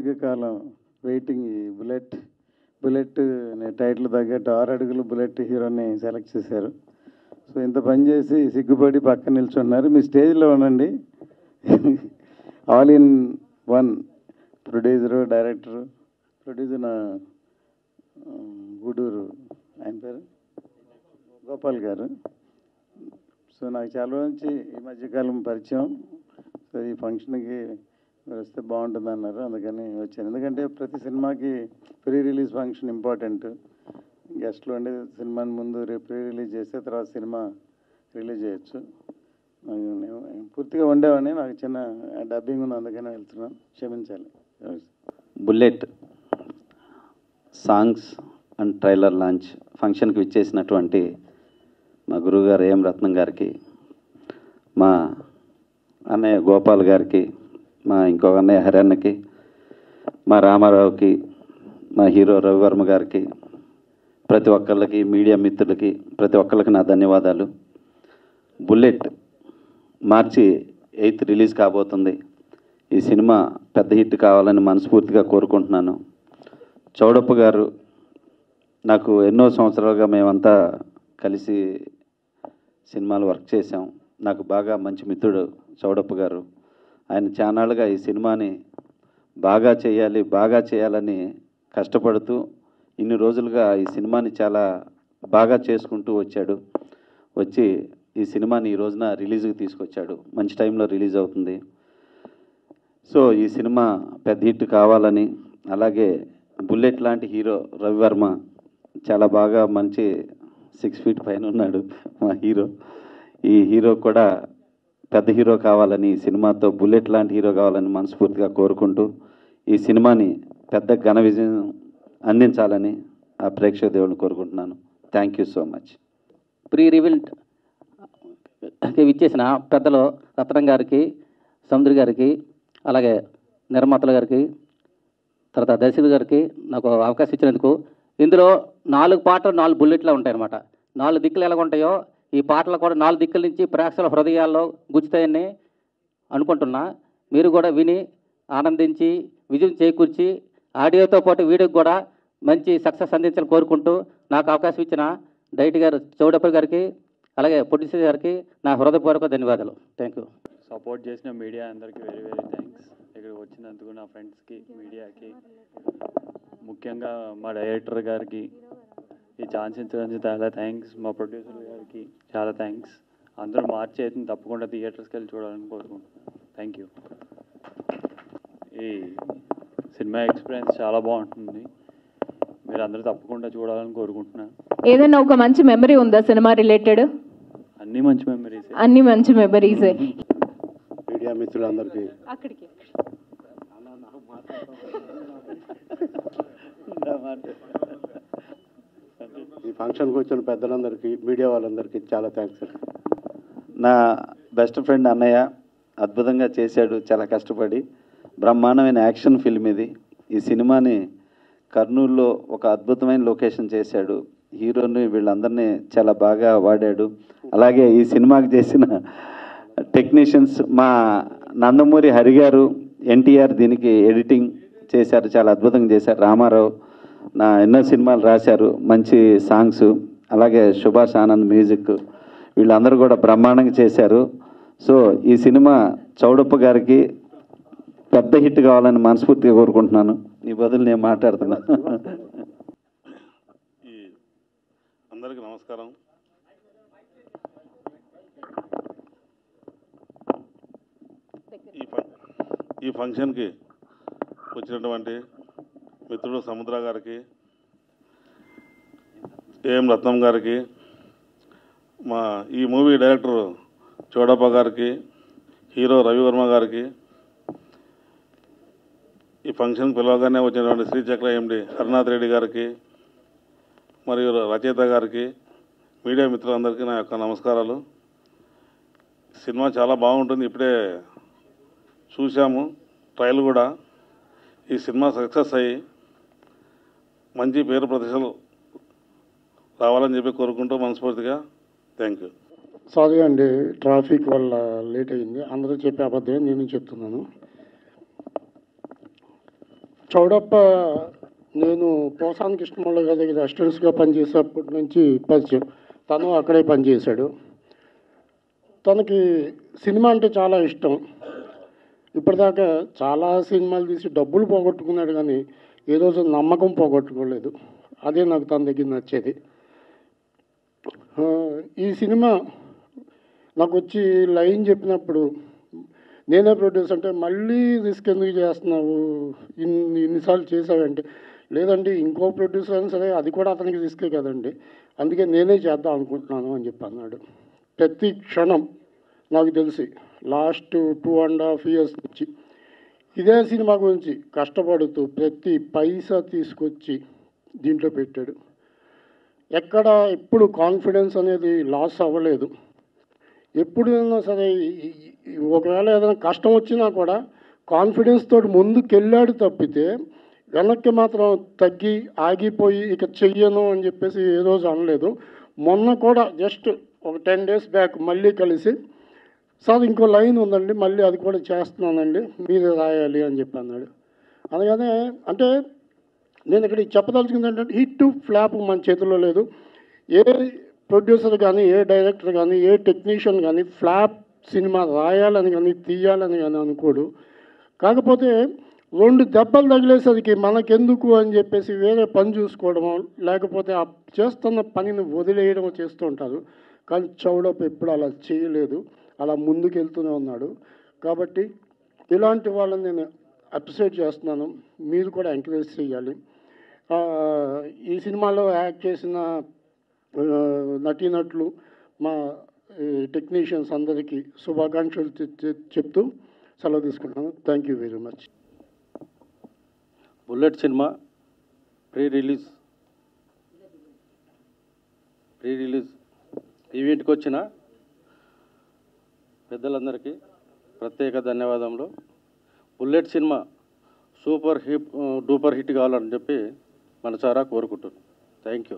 సుదీర్ఘకాలం వెయిటింగ్ ఈ బుల్లెట్ అనే టైటిల్ తగ్గట్టు 6 అడుగులు బుల్లెట్ హీరోని సెలెక్ట్ చేశారు. సో ఇంత పని చేసి సిగ్గుపడి పక్కన నిల్చున్నారు. మీ స్టేజ్లో ఉండండి. All in one producer, director. Producer నా గూడూరు, ఆయన పేరు గోపాల్ గారు. సో నాకు చాలా నుంచి ఈ మధ్యకాలం పరిచయం. సో ఈ ఫంక్షన్కి వస్తే బాగుంటుంది అన్నారు, అందుకని వచ్చాను. ఎందుకంటే ప్రతి సినిమాకి ప్రీ రిలీజ్ ఫంక్షన్ ఇంపార్టెంట్. గెస్ట్లు ఉండి సినిమాని ముందు ప్రీ రిలీజ్ చేస్తే తర్వాత సినిమా రిలీజ్ చేయొచ్చు. నేను పూర్తిగా ఉండేవాడిని, నాకు చిన్న డబ్బింగ్ ఉంది, అందుకనే వెళ్తున్నాను, క్షమించాలి. Bullet songs and trailer launch ఫంక్షన్కి విచ్చేసినటువంటి మా గురువుగారు ఏం రత్నం గారికి, మా అన్నయ్య గోపాల్ గారికి, మా ఇంకొక అన్నయ్య హరణ్యకి, మా రామారావుకి, మా హీరో రవివర్మ గారికి, ప్రతి ఒక్కళ్ళకి, మీడియా మిత్రులకి ప్రతి ఒక్కళ్ళకి నా ధన్యవాదాలు. బుల్లెట్ మార్చి 8th రిలీజ్ కాబోతుంది. ఈ సినిమా పెద్ద హిట్ కావాలని మనస్ఫూర్తిగా కోరుకుంటున్నాను. చౌడప్ప గారు నాకు ఎన్నో సంవత్సరాలుగా మేమంతా కలిసి సినిమాలు వర్క్ చేశాం. నాకు బాగా మంచి మిత్రుడు చౌడప్ప గారు. ఆయన చానాళ్ళుగా ఈ సినిమాని బాగా చేయాలని కష్టపడుతూ ఇన్ని రోజులుగా ఈ సినిమాని చాలా బాగా చేసుకుంటూ వచ్చి ఈ సినిమాని ఈ రోజున రిలీజ్కి తీసుకొచ్చాడు. మంచి టైంలో రిలీజ్ అవుతుంది. సో ఈ సినిమా పెద్ద హిట్ కావాలని, అలాగే బుల్లెట్ లాంటి హీరో రవివర్మ చాలా బాగా మంచి 6 feet పైన ఉన్నాడు మా హీరో. ఈ హీరో కూడా పెద్ద హీరో కావాలని, ఈ సినిమాతో బుల్లెట్ లాంటి హీరో కావాలని మనస్ఫూర్తిగా కోరుకుంటూ ఈ సినిమాని పెద్ద ఘన విజయం అందించాలని ఆ ప్రేక్షక దేవుడిని కోరుకుంటున్నాను. Thank you so much. Pre revealed ఇచ్చేసిన పెద్దలు రత్నం గారికి, సముద్ర గారికి, అలాగే నిర్మాతల గారికి, తర్వాత దర్శకుడు గారికి నాకు అవకాశం ఇచ్చినందుకు. ఇందులో 4 పాటలు 4 బుల్లెట్లు ఉంటాయన్నమాట. 4 దిక్కులు ఎలా ఉంటాయో ఈ పాటలు కూడా 4 దిక్కుల నుంచి ప్రేక్షకుల హృదయాల్లో గుచ్చుతాయని అనుకుంటున్నా. మీరు కూడా విని ఆనందించి విజయం చేకూర్చి ఆడియోతో పాటు వీడియోకి కూడా మంచి సక్సెస్ అందించాలని కోరుకుంటూ నాకు అవకాశం ఇచ్చిన డైరెక్టర్ గారు చౌడప్ప గారికి, అలాగే ప్రొడ్యూసర్ గారికి నా హృదయపూర్వక ధన్యవాదాలు. Thank you. సపోర్ట్ చేసిన మీడియా అందరికీ వెరీ థ్యాంక్స్. ఇక్కడికి వచ్చినందుకు నా ఫ్రెండ్స్కి, మీడియాకి, ముఖ్యంగా మా డైరెక్టర్ గారికి ఈ ఛాన్స్ ఇచ్చినందుకు చాలా థ్యాంక్స్. మా ప్రొడ్యూసర్ గారికి చాలా థ్యాంక్స్. అందరూ మార్చి అయితే తప్పకుండా థియేటర్స్కి వెళ్ళి చూడాలని కోరుకుంటున్నాను. Thank you. ఈ సినిమా ఎక్స్పీరియన్స్ చాలా బాగుంటుంది, మీరు అందరూ తప్పకుండా చూడాలని కోరుకుంటున్నాను. ఏదైనా ఒక మంచి మెమరీ ఉందా సినిమా రిలేటెడ్? అన్ని మంచి మెమరీస్, అన్ని మంచి మెమరీసే. మీడియా మిత్రులందరికీ అక్కడికి ఈ ఫంక్షన్కి వచ్చిన పెద్దలందరికీ, మీడియా వాళ్ళందరికీ చాలా థ్యాంక్స్ అండి. నా బెస్ట్ ఫ్రెండ్ అన్నయ్య అద్భుతంగా చేశాడు, చాలా కష్టపడి. బ్రహ్మాండమైన యాక్షన్ ఫిల్మ్ ఇది. ఈ సినిమాని కర్నూలులో ఒక అద్భుతమైన లొకేషన్ చేశాడు. హీరోని వీళ్ళందరినీ చాలా బాగా వాడాడు. అలాగే ఈ సినిమాకి చేసిన టెక్నీషియన్స్ మా నందమూరి హరి గారు, ఎన్టీఆర్ దీనికి ఎడిటింగ్ చేశారు, చాలా అద్భుతంగా చేశారు. రామారావు నా ఎన్నో సినిమాలు రాశారు, మంచి సాంగ్స్. అలాగే సుభాష్ ఆనంద్ మ్యూజిక్, వీళ్ళందరూ కూడా బ్రహ్మాండంగా చేశారు. సో ఈ సినిమా చౌడప్ప గారికి పెద్ద హిట్ కావాలని మనస్ఫూర్తిగా కోరుకుంటున్నాను. నీ బదులు నేను మాట్లాడుతున్నాను. అందరికీ నమస్కారం. ఈ ఫంక్షన్కి వచ్చినటువంటి మిత్రుడు సముద్ర గారికి, ఏం రత్నం గారికి, మా ఈ మూవీ డైరెక్టర్ చౌడప్ప గారికి, హీరో రవివర్మ గారికి, ఈ ఫంక్షన్ పిలవగానే వచ్చినటువంటి శ్రీచక్ర ఎండి హరినాథ్ రెడ్డి గారికి, మరియు రచయిత గారికి, మీడియా మిత్రులందరికీ నా యొక్క నమస్కారాలు. సినిమా చాలా బాగుంటుంది, ఇప్పుడే చూసాము ట్రయల్ కూడా. ఈ సినిమా సక్సెస్ అయ్యి మంచి పేరు ప్రతిష్టలు రావాలని చెప్పి కోరుకుంటూ మనస్ఫూర్తిగా థ్యాంక్ యూ. సారీ అండి, ట్రాఫిక్ వల్ల లేట్ అయింది. అందరూ చెప్పే అబద్ధమే నేను చెప్తున్నాను. చౌడప్ప నేను పోసాని కృష్ణమూర్తి గారి దగ్గర అసిస్టెంట్స్గా పనిచేసేప్పటి నుంచి పరిచయం. తను అక్కడే పనిచేశాడు. తనకి సినిమా అంటే చాలా ఇష్టం. ఇప్పటిదాకా చాలా సినిమాలు తీసి డబ్బులు పోగొట్టుకున్నాడు, కానీ ఏ రోజు నమ్మకం పోగొట్టుకోలేదు. అదే నాకు తన దగ్గర నచ్చేది. ఈ సినిమా నాకు వచ్చి లైన్ చెప్పినప్పుడు నేనే ప్రొడ్యూస్ అంటే, మళ్ళీ రిస్క్ ఎందుకు చేస్తున్నావు, ఇన్నిసార్లు చేసావంటే, లేదండి ఇంకో ప్రొడ్యూసర్ అయినా సరే అది కూడా అతనికి రిస్కే కదండి, అందుకే నేనే చేద్దాం అనుకుంటున్నాను అని చెప్పి అన్నాడు. ప్రతి క్షణం నాకు తెలిసి లాస్ట్ 2.5 years నుంచి ఇదే సినిమా గురించి కష్టపడుతూ ప్రతి పైసా తీసుకొచ్చి దీంట్లో పెట్టాడు. ఎక్కడ ఎప్పుడు కాన్ఫిడెన్స్ అనేది లాస్ అవ్వలేదు. ఎప్పుడైనా సరే ఒకవేళ ఏదైనా కష్టం వచ్చినా కూడా కాన్ఫిడెన్స్ తోటి ముందుకెళ్ళాడు తప్పితే వెనక్కి మాత్రం తగ్గి ఆగిపోయి ఇక చెయ్యను అని చెప్పేసి ఏ రోజు అనలేదు. మొన్న కూడా జస్ట్ ఒక 10 days బ్యాక్ మళ్ళీ కలిసి, సార్ ఇంకో లైన్ ఉందండి, మళ్ళీ అది కూడా చేస్తున్నానండి, మీరే రాయాలి అని చెప్పి అన్నాడు. అనగానే అంటే నేను ఇక్కడ చెప్పదలుచుకుంది ఏంటంటే, హిట్ ఫ్లాప్ మన చేతిలో లేదు. ఏ ప్రొడ్యూసర్ కానీ, ఏ డైరెక్టర్ కానీ, ఏ టెక్నీషియన్ కానీ ఫ్లాప్ సినిమా రాయాలని కానీ తీయాలని కానీ అనుకోడు. కాకపోతే 2 దెబ్బలు తగిలేసరికి మనకెందుకు అని చెప్పేసి వేరే పని చూసుకోవడమో, లేకపోతే ఆ చేస్తున్న పనిని వదిలేయడమో చేస్తూ ఉంటారు. కానీ చౌడప్ప ఎప్పుడు అలా చేయలేదు, అలా ముందుకెళ్తూనే ఉన్నాడు. కాబట్టి ఇలాంటి వాళ్ళని నేను అప్రిషియేట్ చేస్తున్నాను. మీరు కూడా ఎంకరేజ్ చేయాలి. ఈ సినిమాలో యాక్ట్ చేసిన నటీనటులు, మా టెక్నీషియన్స్ అందరికీ శుభాకాంక్షలు చెప్తూ సెలవు తీసుకుంటాను. Thank you very much. Bullet cinema pre release ఈవెంట్కి వచ్చిన పెద్దలందరికీ ప్రత్యేక ధన్యవాదములు. Bullet cinema super duper hit కావాలని చెప్పి మనసారా కోరుకుంటున్నాను. Thank you.